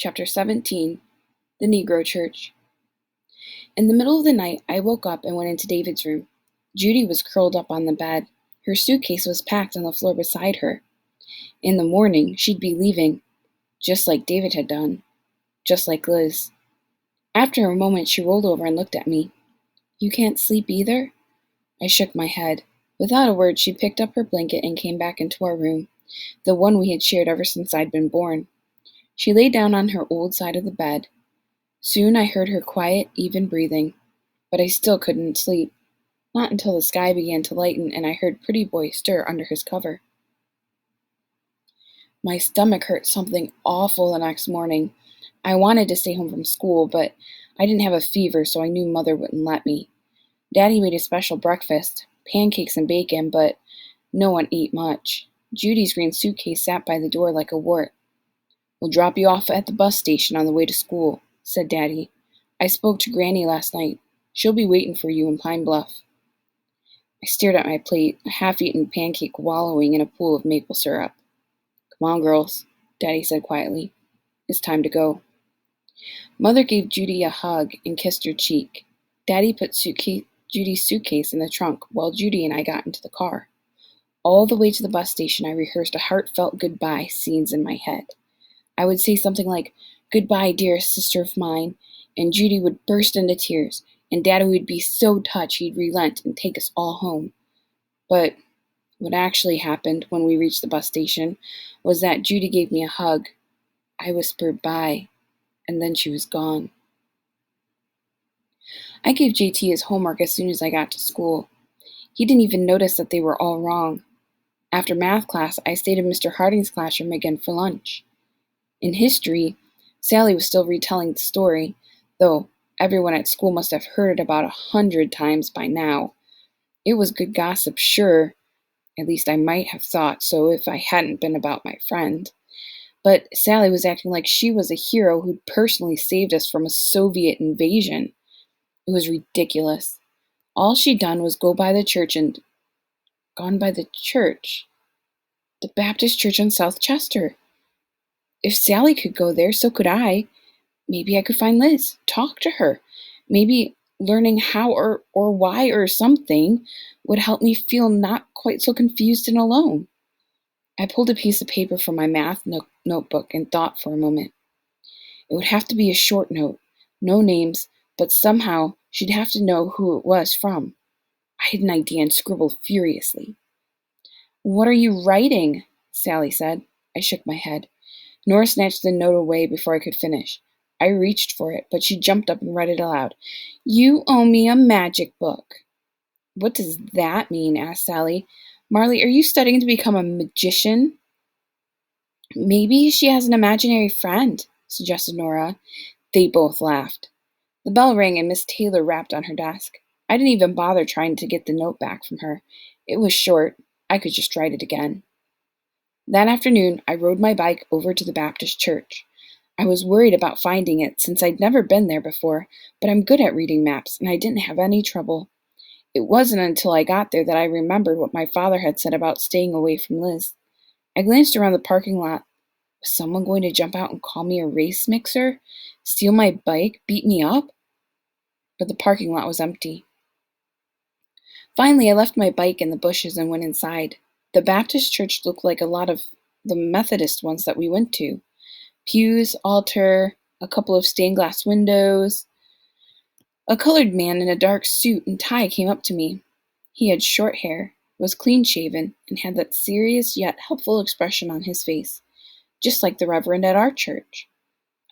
Chapter 17 The Negro Church. In the middle of the night, I woke up and went into David's room. Judy was curled up on the bed. Her suitcase was packed on the floor beside her. In the morning, she'd be leaving, just like David had done, just like Liz. After a moment, she rolled over and looked at me. "You can't sleep either?" I shook my head. Without a word, she picked up her blanket and came back into our room, the one we had shared ever since I'd been born. She lay down on her old side of the bed. Soon I heard her quiet, even breathing, but I still couldn't sleep. Not until the sky began to lighten and I heard Pretty Boy stir under his cover. My stomach hurt something awful the next morning. I wanted to stay home from school, but I didn't have a fever, so I knew Mother wouldn't let me. Daddy made a special breakfast, pancakes and bacon, but no one ate much. Judy's green suitcase sat by the door like a wart. "We'll drop you off at the bus station on the way to school," said Daddy. "I spoke to Granny last night. She'll be waiting for you in Pine Bluff." I stared at my plate, a half-eaten pancake wallowing in a pool of maple syrup. "Come on, girls," Daddy said quietly. "It's time to go." Mother gave Judy a hug and kissed her cheek. Daddy put Judy's suitcase in the trunk while Judy and I got into the car. All the way to the bus station, I rehearsed a heartfelt goodbye scenes in my head. I would say something like, "Goodbye, dearest sister of mine," and Judy would burst into tears, and Daddy would be so touched he'd relent and take us all home. But what actually happened when we reached the bus station was that Judy gave me a hug. I whispered bye, and then she was gone. I gave JT his homework as soon as I got to school. He didn't even notice that they were all wrong. After math class, I stayed in Mr. Harding's classroom again for lunch. In history, Sally was still retelling the story, though everyone at school must have heard it about 100 times by now. It was good gossip, sure. At least I might have thought so if I hadn't been about my friend. But Sally was acting like she was a hero who'd personally saved us from a Soviet invasion. It was ridiculous. All she'd done was go by the church and gone by the church. The Baptist church on South Chester. If Sally could go there, so could I. Maybe I could find Liz, talk to her. Maybe learning how or why or something would help me feel not quite so confused and alone. I pulled a piece of paper from my math notebook and thought for a moment. It would have to be a short note, no names, but somehow she'd have to know who it was from. I had an idea and scribbled furiously. "What are you writing?" Sally said. I shook my head. Nora snatched the note away before I could finish. I reached for it, but she jumped up and read it aloud. "You owe me a magic book." "What does that mean?" asked Sally. "Marley, are you studying to become a magician?" "Maybe she has an imaginary friend," suggested Nora. They both laughed. The bell rang and Miss Taylor rapped on her desk. I didn't even bother trying to get the note back from her. It was short. I could just write it again. That afternoon, I rode my bike over to the Baptist church. I was worried about finding it since I'd never been there before, but I'm good at reading maps, and I didn't have any trouble. It wasn't until I got there that I remembered what my father had said about staying away from Liz. I glanced around the parking lot. Was someone going to jump out and call me a race mixer? Steal my bike? Beat me up? But the parking lot was empty. Finally, I left my bike in the bushes and went inside. The Baptist church looked like a lot of the Methodist ones that we went to. Pews, altar, a couple of stained glass windows. A colored man in a dark suit and tie came up to me. He had short hair, was clean-shaven, and had that serious yet helpful expression on his face, just like the Reverend at our church.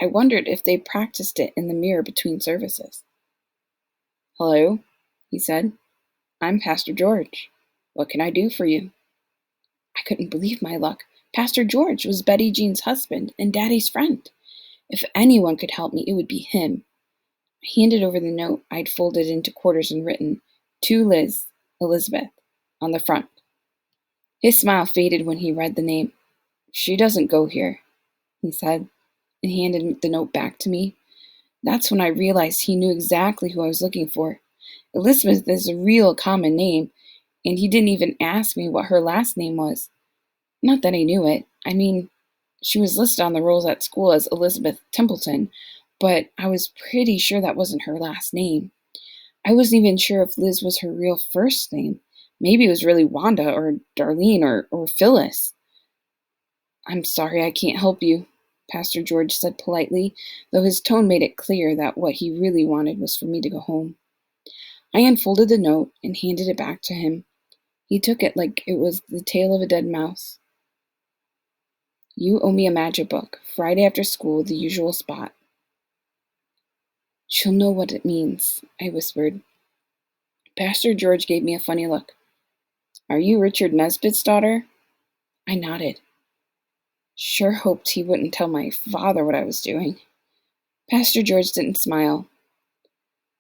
I wondered if they practiced it in the mirror between services. "Hello," he said. "I'm Pastor George. What can I do for you?" I couldn't believe my luck. Pastor George was Betty Jean's husband and Daddy's friend. If anyone could help me, it would be him. I handed over the note I'd folded into quarters and written, "To Liz, Elizabeth," on the front. His smile faded when he read the name. "She doesn't go here," he said, and handed the note back to me. That's when I realized he knew exactly who I was looking for. Elizabeth is a real common name, and he didn't even ask me what her last name was. Not that I knew it. I mean, She was listed on the rolls at school as Elizabeth Templeton, but I was pretty sure that wasn't her last name. I wasn't even sure if Liz was her real first name. Maybe it was really Wanda or Darlene or Phyllis. I'm sorry I can't help you, Pastor George said politely, though his tone made it clear that what he really wanted was for me to go home. I unfolded the note and handed it back to him. He took it like it was the tail of a dead mouse. You owe me a magic book. Friday after school, the usual spot. She'll know what it means, I whispered. Pastor George gave me a funny look. Are you Richard Nesbitt's daughter? I nodded. Sure hoped he wouldn't tell my father what I was doing. Pastor George didn't smile,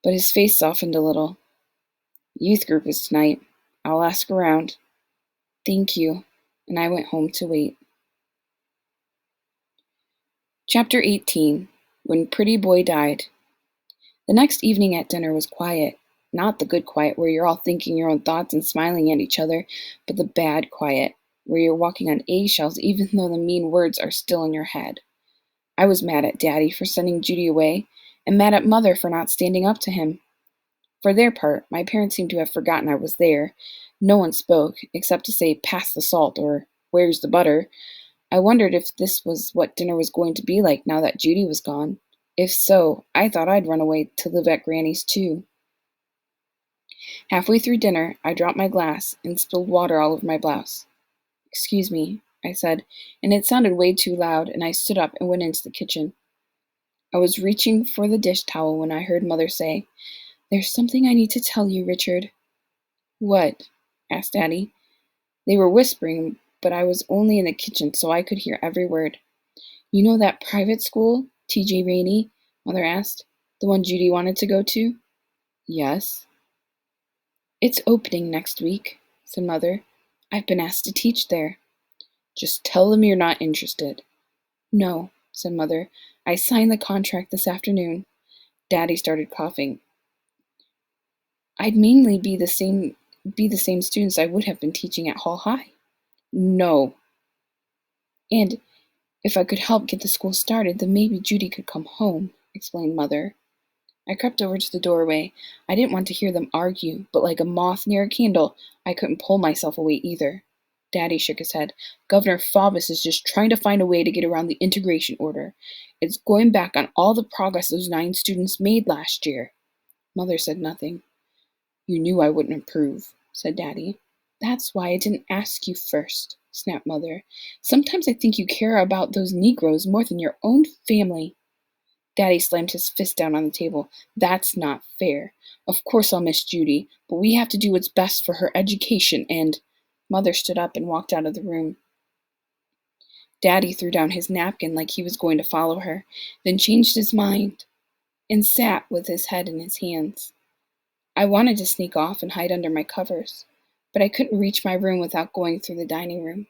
but his face softened a little. Youth group is tonight. I'll ask around. Thank you, and I went home to wait. Chapter 18. When Pretty Boy Died. The next evening at dinner was quiet. Not the good quiet where you're all thinking your own thoughts and smiling at each other, but the bad quiet where you're walking on eggshells even though the mean words are still in your head. I was mad at Daddy for sending Judy away, and mad at Mother for not standing up to him. For their part, my parents seemed to have forgotten I was there. No one spoke, except to say, pass the salt, or where's the butter? I wondered if this was what dinner was going to be like now that Judy was gone. If so, I thought I'd run away to live at Granny's too. Halfway through dinner, I dropped my glass and spilled water all over my blouse. Excuse me, I said, and it sounded way too loud, and I stood up and went into the kitchen. I was reaching for the dish towel when I heard Mother say, There's something I need to tell you, Richard. What? Asked Daddy. They were whispering, but I was only in the kitchen, so I could hear every word. You know that private school, T.J. Rainey? Mother asked. The one Judy wanted to go to? Yes. It's opening next week, said Mother. I've been asked to teach there. Just tell them you're not interested. No, said Mother. I signed the contract this afternoon. Daddy started coughing. I'd mainly be the same students I would have been teaching at Hall High. No. And if I could help get the school started, then maybe Judy could come home, explained Mother. I crept over to the doorway. I didn't want to hear them argue, but like a moth near a candle, I couldn't pull myself away either. Daddy shook his head. Governor Faubus is just trying to find a way to get around the integration order. It's going back on all the progress those 9 students made last year. Mother said nothing. You knew I wouldn't approve, said Daddy. That's why I didn't ask you first, snapped Mother. Sometimes I think you care about those Negroes more than your own family. Daddy slammed his fist down on the table. That's not fair. Of course I'll miss Judy, but we have to do what's best for her education and... Mother stood up and walked out of the room. Daddy threw down his napkin like he was going to follow her, then changed his mind and sat with his head in his hands. I wanted to sneak off and hide under my covers, but I couldn't reach my room without going through the dining room.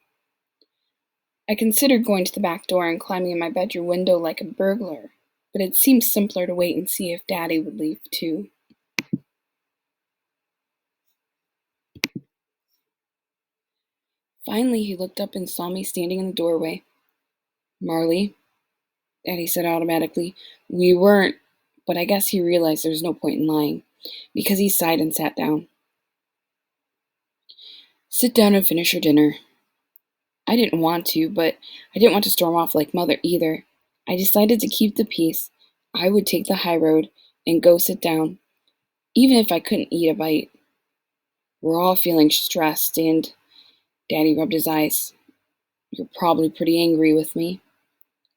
I considered going to the back door and climbing in my bedroom window like a burglar, but it seemed simpler to wait and see if Daddy would leave too. Finally, he looked up and saw me standing in the doorway. Marley, Daddy said automatically, we weren't, but I guess he realized there was no point in lying, because he sighed and sat down. Sit down and finish your dinner. I didn't want to, but I didn't want to storm off like Mother either. I decided to keep the peace. I would take the high road and go sit down, even if I couldn't eat a bite. We're all feeling stressed, and Daddy rubbed his eyes. You're probably pretty angry with me.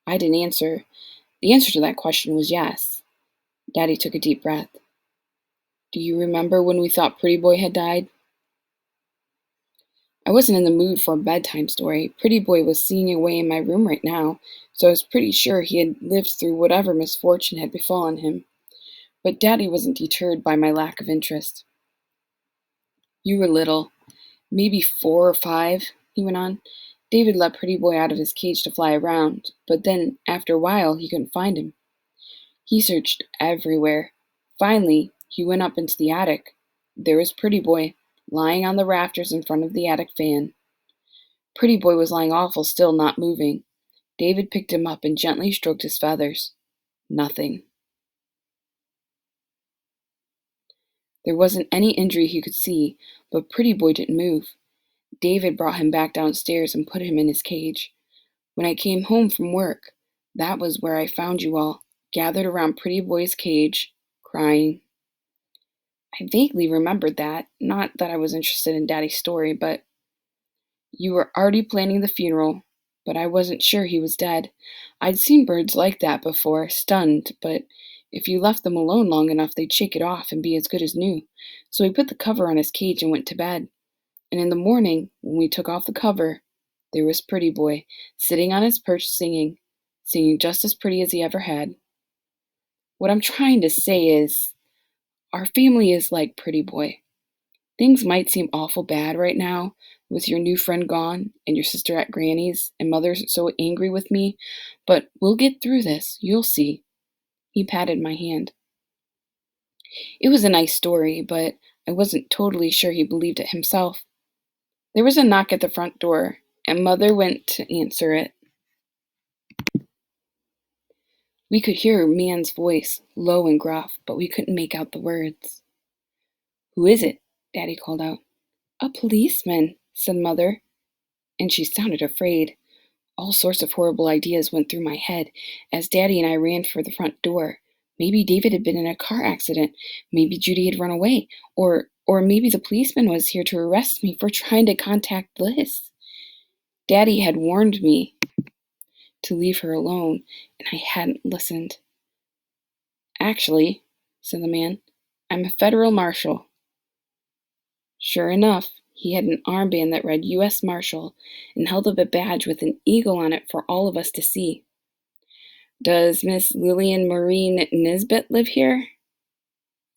I didn't answer. The answer to that question was yes. Daddy took a deep breath. Do you remember when we thought Pretty Boy had died? I wasn't in the mood for a bedtime story. Pretty Boy was singing away in my room right now, so I was pretty sure he had lived through whatever misfortune had befallen him. But Daddy wasn't deterred by my lack of interest. You were little, maybe 4 or 5, he went on. David let Pretty Boy out of his cage to fly around, but then, after a while, he couldn't find him. He searched everywhere. Finally, he went up into the attic. There was Pretty Boy, lying on the rafters in front of the attic fan. Pretty Boy was lying awful still, not moving. David picked him up and gently stroked his feathers. Nothing. There wasn't any injury he could see, but Pretty Boy didn't move. David brought him back downstairs and put him in his cage. When I came home from work, that was where I found you all, gathered around Pretty Boy's cage, crying. I vaguely remembered that, not that I was interested in Daddy's story, but you were already planning the funeral, but I wasn't sure he was dead. I'd seen birds like that before, stunned, but if you left them alone long enough, they'd shake it off and be as good as new. So we put the cover on his cage and went to bed. And in the morning, when we took off the cover, there was Pretty Boy, sitting on his perch singing just as pretty as he ever had. What I'm trying to say is, our family is like Pretty Boy. Things might seem awful bad right now, with your new friend gone, and your sister at Granny's, and Mother so angry with me, but we'll get through this, you'll see. He patted my hand. It was a nice story, but I wasn't totally sure he believed it himself. There was a knock at the front door, and Mother went to answer it. We could hear a man's voice, low and gruff, but we couldn't make out the words. Who is it? Daddy called out. A policeman, said Mother, and she sounded afraid. All sorts of horrible ideas went through my head as Daddy and I ran for the front door. Maybe David had been in a car accident. Maybe Judy had run away. Or maybe the policeman was here to arrest me for trying to contact Liz. Daddy had warned me to leave her alone, and I hadn't listened. Actually, said the man, I'm a federal marshal. Sure enough, he had an armband that read U.S. Marshal and held up a badge with an eagle on it for all of us to see. Does Miss Lillian Maureen Nisbet live here?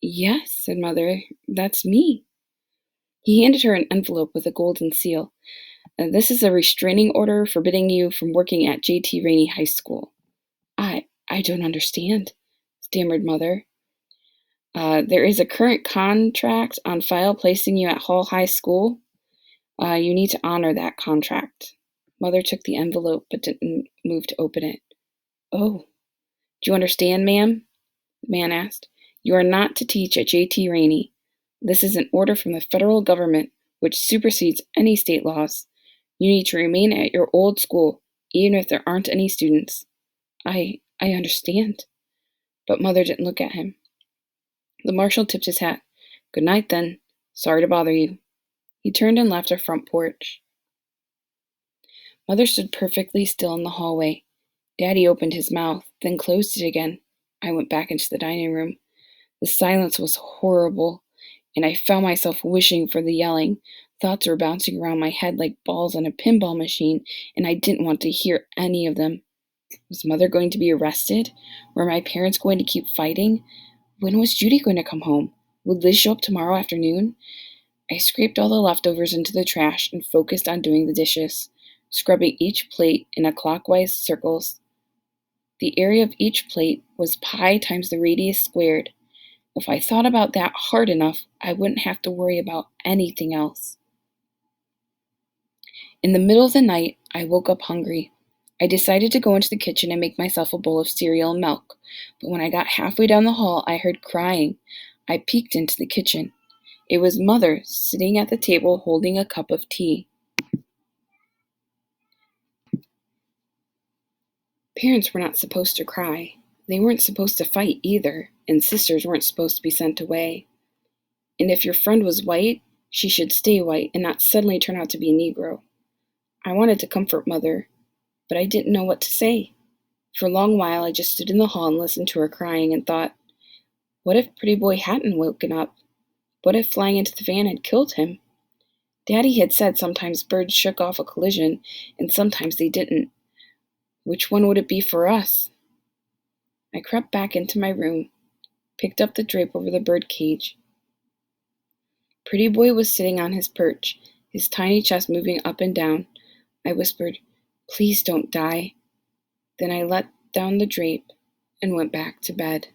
Yes, said Mother, that's me. He handed her an envelope with a golden seal. This is a restraining order forbidding you from working at J.T. Rainey High School. I don't understand, stammered Mother. There is a current contract on file placing you at Hall High School. You need to honor that contract. Mother took the envelope but didn't move to open it. Oh, do you understand, ma'am? The man asked. You are not to teach at J.T. Rainey. This is an order from the federal government which supersedes any state laws. You need to remain at your old school, even if there aren't any students. I understand. But Mother didn't look at him. The marshal tipped his hat. Good night, then. Sorry to bother you. He turned and left our front porch. Mother stood perfectly still in the hallway. Daddy opened his mouth, then closed it again. I went back into the dining room. The silence was horrible, and I found myself wishing for the yelling. Thoughts were bouncing around my head like balls on a pinball machine, and I didn't want to hear any of them. Was Mother going to be arrested? Were my parents going to keep fighting? When was Judy going to come home? Would Liz show up tomorrow afternoon? I scraped all the leftovers into the trash and focused on doing the dishes, scrubbing each plate in a clockwise circles. The area of each plate was pi times the radius squared. If I thought about that hard enough, I wouldn't have to worry about anything else. In the middle of the night, I woke up hungry. I decided to go into the kitchen and make myself a bowl of cereal and milk, but when I got halfway down the hall, I heard crying. I peeked into the kitchen. It was Mother, sitting at the table holding a cup of tea. Parents were not supposed to cry. They weren't supposed to fight either, and sisters weren't supposed to be sent away. And if your friend was white, she should stay white and not suddenly turn out to be a Negro. I wanted to comfort Mother, but I didn't know what to say. For a long while, I just stood in the hall and listened to her crying and thought, what if Pretty Boy hadn't woken up? What if flying into the van had killed him? Daddy had said sometimes birds shook off a collision, and sometimes they didn't. Which one would it be for us? I crept back into my room, picked up the drape over the bird cage. Pretty Boy was sitting on his perch, his tiny chest moving up and down. I whispered, please don't die. Then I let down the drape and went back to bed.